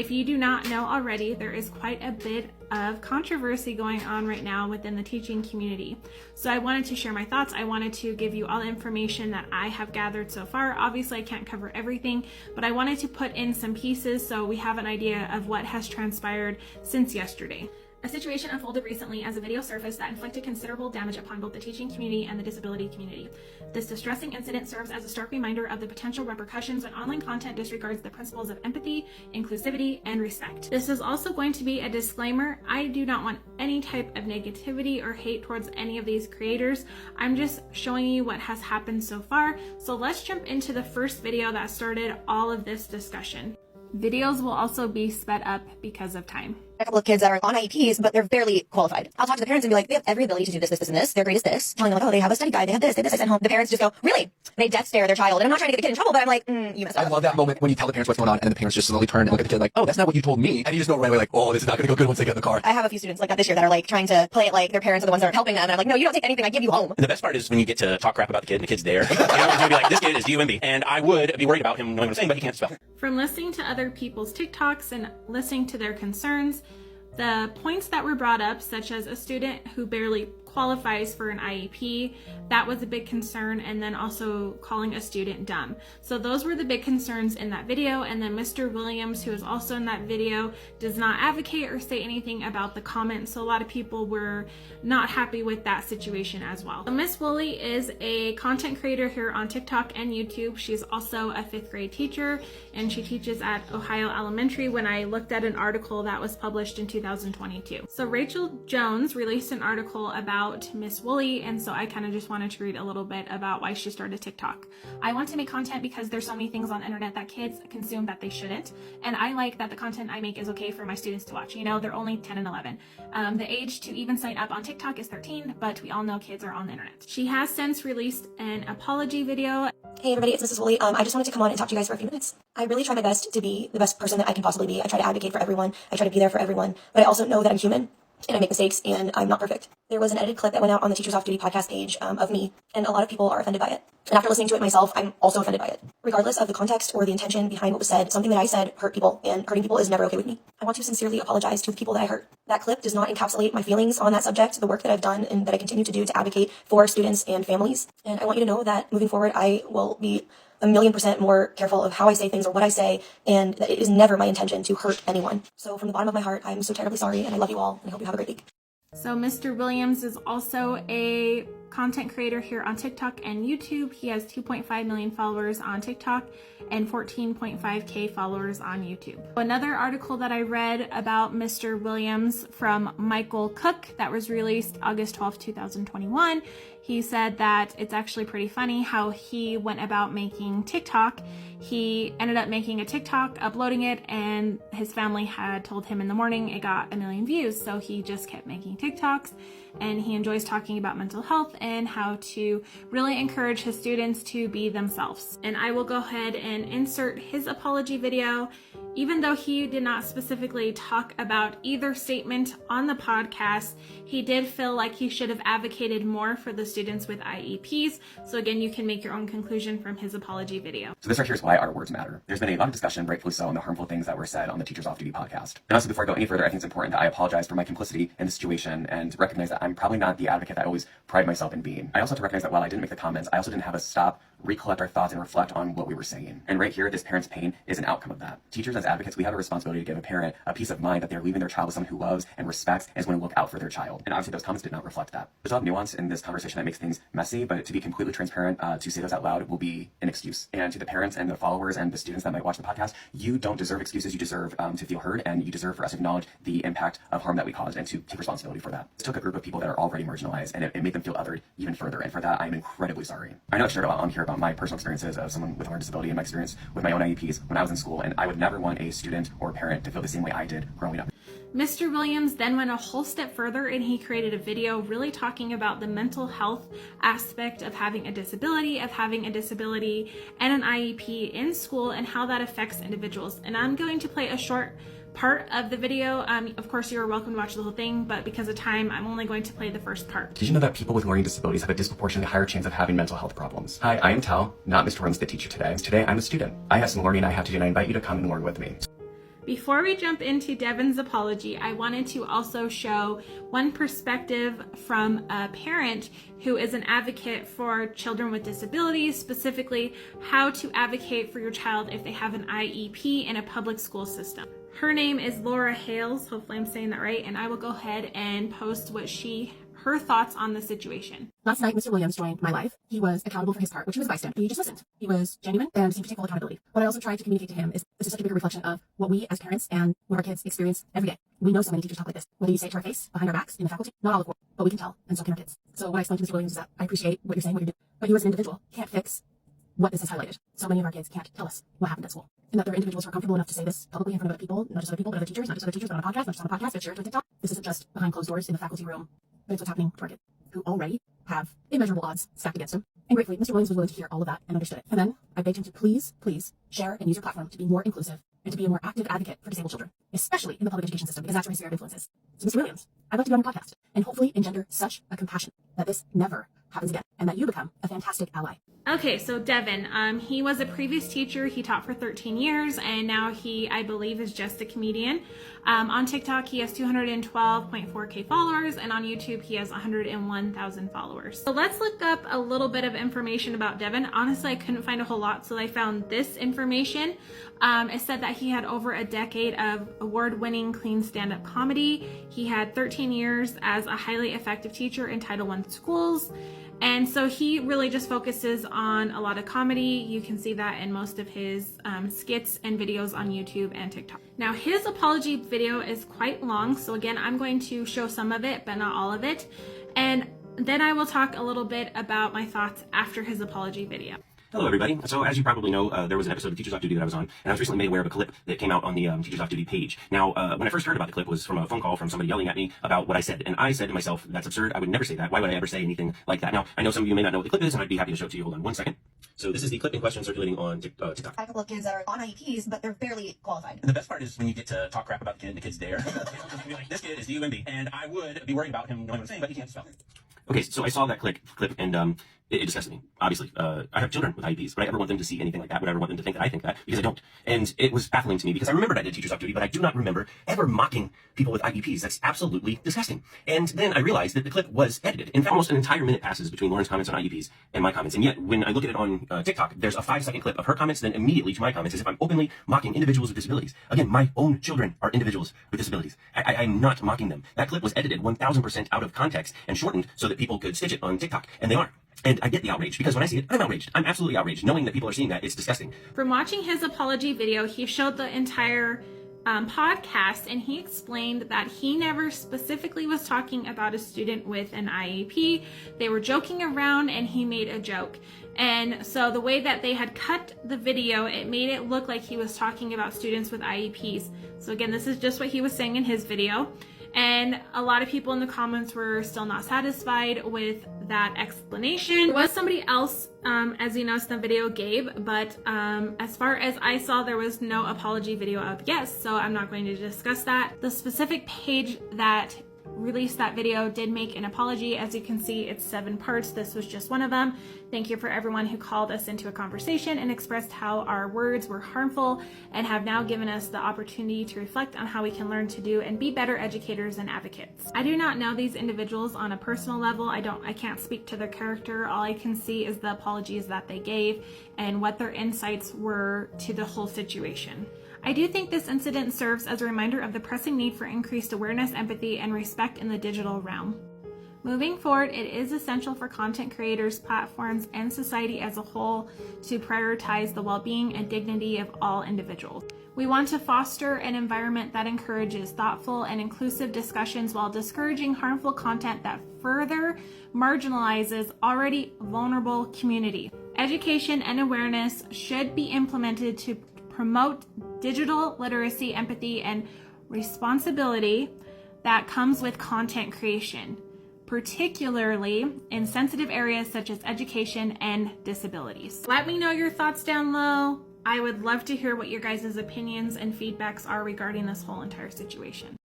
If you do not know already, there is quite a bit of controversy going on right now within the teaching community. So I wanted to share my thoughts. I wanted to give you all the information that I have gathered so far. Obviously, I can't cover everything, but I wanted to put in some pieces so we have an idea of what has transpired since yesterday. A situation unfolded recently as a video surfaced that inflicted considerable damage upon both the teaching community and the disability community. This distressing incident serves as a stark reminder of the potential repercussions when online content disregards the principles of empathy, inclusivity, and respect. This is also going to be a disclaimer. I do not want any type of negativity or hate towards any of these creators. I'm just showing you what has happened so far. So let's jump into the first video that started all of this discussion. Videos will also be sped up because of time. A couple of kids that are on IEPs, but they're barely qualified. I'll talk to the parents and be like, they have every ability to do this, this, this, and this. Their grade is this. Telling them like, oh, they have a study guide, they have this, they have this. I sent home. The parents just go, really? They death stare their child. And I'm not trying to get the kid in trouble, but I'm like, you messed up. I love that moment when you tell the parents what's going on, and the parents just slowly turn and look at the kid like, oh, that's not what you told me. And you just know right away like, oh, this is not going to go good once they get in the car. I have a few students like that this year that are like trying to play it like their parents are the ones that are helping them. And I'm like, no, you don't take anything I give you home. And the best part is when you get to talk crap about the kid and the kid's there. You know, you'd be like, this kid is DUMB. And I would be worried about him knowing what I'm saying, but he can't spell. From listening to other people's TikToks and listening to their concerns, the points that were brought up, such as a student who barely qualifies for an IEP, that was a big concern, and then also calling a student dumb. So those were the big concerns in that video. And then Mr. Williams, who is also in that video, does not advocate or say anything about the comments. So a lot of people were not happy with that situation as well. So Miss Woolley is a content creator here on TikTok and YouTube. She's also a 5th grade teacher, and she teaches at Ohio Elementary when I looked at an article that was published in 2022. So Rachel Jones released an article about Miss Woolley, and so I kind of just wanted to read a little bit about why she started TikTok. I want to make content because there's so many things on the internet that kids consume that they shouldn't, and I like that the content I make is okay for my students to watch. You know, they're only 10 and 11. The age to even sign up on TikTok is 13, but we all know kids are on the internet. She has since released an apology video. Hey everybody, it's Mrs. Woolley. I just wanted to come on and talk to you guys for a few minutes. I really try my best to be the best person that I can possibly be. I try to advocate for everyone. I try to be there for everyone, but I also know that I'm human and I make mistakes and I'm not perfect. There was an edited clip that went out on the Teachers Off Duty podcast page of me, and a lot of people are offended by it. And after listening to it myself, I'm also offended by it. Regardless of the context or the intention behind what was said, something that I said hurt people, and hurting people is never okay with me. I want to sincerely apologize to the people that I hurt. That clip does not encapsulate my feelings on that subject, the work that I've done and that I continue to do to advocate for students and families. And I want you to know that moving forward, I will be 1,000,000% more careful of how I say things or what I say, and that it is never my intention to hurt anyone. So from the bottom of my heart, I'm so terribly sorry, and I love you all, and I hope you have a great week. So Mr. Williams is also a content creator here on TikTok and YouTube. He has 2.5 million followers on TikTok and 14.5K followers on YouTube. Another article that I read about Mr. Williams from Michael Cook that was released August 12, 2021. He said that it's actually pretty funny how he went about making TikTok. He ended up making a TikTok, uploading it, and his family had told him in the morning it got 1 million views. So he just kept making TikToks, and he enjoys talking about mental health and how to really encourage his students to be themselves. And I will go ahead and insert his apology video. Even though he did not specifically talk about either statement on the podcast, he did feel like he should have advocated more for the students with IEPs. So again, you can make your own conclusion from his apology video. So this right here is why our words matter. There's been a lot of discussion, rightfully so, on the harmful things that were said on the Teachers Off Duty podcast. And also, before I go any further, I think it's important that I apologize for my complicity in the situation and recognize that I'm probably not the advocate that I always pride myself in being. I also have to recognize that while I didn't make the comments, I also didn't have us stop, recollect our thoughts, and reflect on what we were saying. And right here, this parent's pain is an outcome of that. Teachers as advocates, we have a responsibility to give a parent a peace of mind that they're leaving their child with someone who loves and respects and is going to look out for their child. And obviously those comments did not reflect that. There's a lot of nuance in this conversation that makes things messy, but to be completely transparent, to say those out loud will be an excuse. And to the parents and the followers and the students that might watch the podcast, you don't deserve excuses. You deserve to feel heard, and you deserve for us to acknowledge the impact of harm that we caused and to take responsibility for that. This took a group of people that are already marginalized, and it made them feel othered even further. And for that, I am incredibly sorry. I know I shared a lot on here about my personal experiences of someone with a learning disability and my experience with my own IEPs when I was in school, and I would never want a student or a parent to feel the same way I did growing up. Mr. Williams then went a whole step further, and he created a video really talking about the mental health aspect of having a disability, and an IEP in school, and how that affects individuals. And I'm going to play a short part of the video. Of course, you're welcome to watch the whole thing, but because of time, I'm only going to play the first part. Did you know that people with learning disabilities have a disproportionately higher chance of having mental health problems? Hi, I am Tal, not Mr. Runs the teacher today. Today, I'm a student. I have some learning I have to do, and I invite you to come and learn with me. Before we jump into Devin's apology, I wanted to also show one perspective from a parent who is an advocate for children with disabilities, specifically how to advocate for your child if they have an IEP in a public school system. Her name is Laura Hales, hopefully I'm saying that right, and I will go ahead and post her thoughts on the situation. Last night, Mr. Williams joined my life. He was accountable for his part, which he was advised to. He just listened. He was genuine and seemed to take full accountability. What I also tried to communicate to him is this is such a bigger reflection of what we as parents and what our kids experience every day. We know so many teachers talk like this. Whether you say it to our face, behind our backs, in the faculty, not all of it, but we can tell, and so can our kids. So what I explained to Mr. Williams is that I appreciate what you're saying, what you're doing, but you as an individual can't fix what this has highlighted. So many of our kids can't tell us what happened at school. And that there are individuals who are comfortable enough to say this publicly in front of other people, not just other people, but other teachers, not just other teachers, but on a podcast, not just on a podcast, but shared on TikTok. This isn't just behind closed doors in the faculty room, but it's what's happening to our kids, who already have immeasurable odds stacked against them. And gratefully, Mr. Williams was willing to hear all of that and understood it. And then I begged him to please share and use your platform to be more inclusive and to be a more active advocate for disabled children, especially in the public education system, because that's where his sphere of influence is. So Mr. Williams, I'd like to be on your podcast and hopefully engender such a compassion that this never happens again and that you become a fantastic ally. Okay, so Devin, he was a previous teacher. He taught for 13 years, and now he, I believe, is just a comedian. On TikTok, he has 212.4K followers, and on YouTube, he has 101,000 followers. So let's look up a little bit of information about Devin. Honestly, I couldn't find a whole lot, so I found this information. It said that he had over a decade of award-winning clean stand-up comedy. He had 13 years as a highly effective teacher in Title I schools. And so he really just focuses on a lot of comedy. You can see that in most of his skits and videos on YouTube and TikTok. Now his apology video is quite long. So again, I'm going to show some of it, but not all of it. And then I will talk a little bit about my thoughts after his apology video. Hello, everybody. So, as you probably know, there was an episode of Teachers Off Duty that I was on, and I was recently made aware of a clip that came out on the Teachers Off Duty page. Now, when I first heard about the clip was from a phone call from somebody yelling at me about what I said, and I said to myself, that's absurd. I would never say that. Why would I ever say anything like that? Now, I know some of you may not know what the clip is, and I'd be happy to show it to you. Hold on one second. So, this is the clip in question circulating on TikTok. I have a couple of kids that are on IEPs, but they're barely qualified. And the best part is when you get to talk crap about the kid and the kid's there. Be like, this kid is DUMB, and I would be worried about him knowing what I'm saying, but he can't spell it. Okay, so I saw that clip, and it disgusted me. Obviously, I have children with IEPs. Would I ever want them to see anything like that? Would I ever want them to think that I think that? Because I don't. And it was baffling to me because I remembered I did Teachers Off Duty, but I do not remember ever mocking people with IEPs. That's absolutely disgusting. And then I realized that the clip was edited. In fact, almost an entire minute passes between Lauren's comments on IEPs and my comments. And yet, when I look at it on TikTok, there's a 5-second clip of her comments, then immediately to my comments, as if I'm openly mocking individuals with disabilities. Again, my own children are individuals with disabilities. I'm not mocking them. That clip was edited 1,000% out of context and shortened so that people could stitch it on TikTok. And they are. And I get the outrage because when I see it, I'm outraged. I'm absolutely outraged. Knowing that people are seeing that, it's disgusting. From watching his apology video, he showed the entire podcast, and he explained that he never specifically was talking about a student with an IEP. They were joking around and he made a joke. And so the way that they had cut the video, it made it look like he was talking about students with IEPs. So again, this is just what he was saying in his video. And a lot of people in the comments were still not satisfied with that explanation. There was somebody else, as you noticed in the video, Gabe, but as far as I saw, there was no apology video up yet, so I'm not going to discuss that. The specific page that released that video did make an apology. As you can see, it's 7 parts. This was just one of them. Thank you for everyone who called us into a conversation and expressed how our words were harmful and have now given us the opportunity to reflect on how we can learn to do and be better educators and advocates. I do not know these individuals on a personal level. I can't speak to their character. All I can see is the apologies that they gave and what their insights were to the whole situation. I do think this incident serves as a reminder of the pressing need for increased awareness, empathy, and respect in the digital realm. Moving forward, it is essential for content creators, platforms, and society as a whole to prioritize the well-being and dignity of all individuals. We want to foster an environment that encourages thoughtful and inclusive discussions while discouraging harmful content that further marginalizes already vulnerable community. Education and awareness should be implemented to promote digital literacy, empathy, and responsibility that comes with content creation, particularly in sensitive areas such as education and disabilities. Let me know your thoughts down low. I would love to hear what your guys' opinions and feedbacks are regarding this whole entire situation.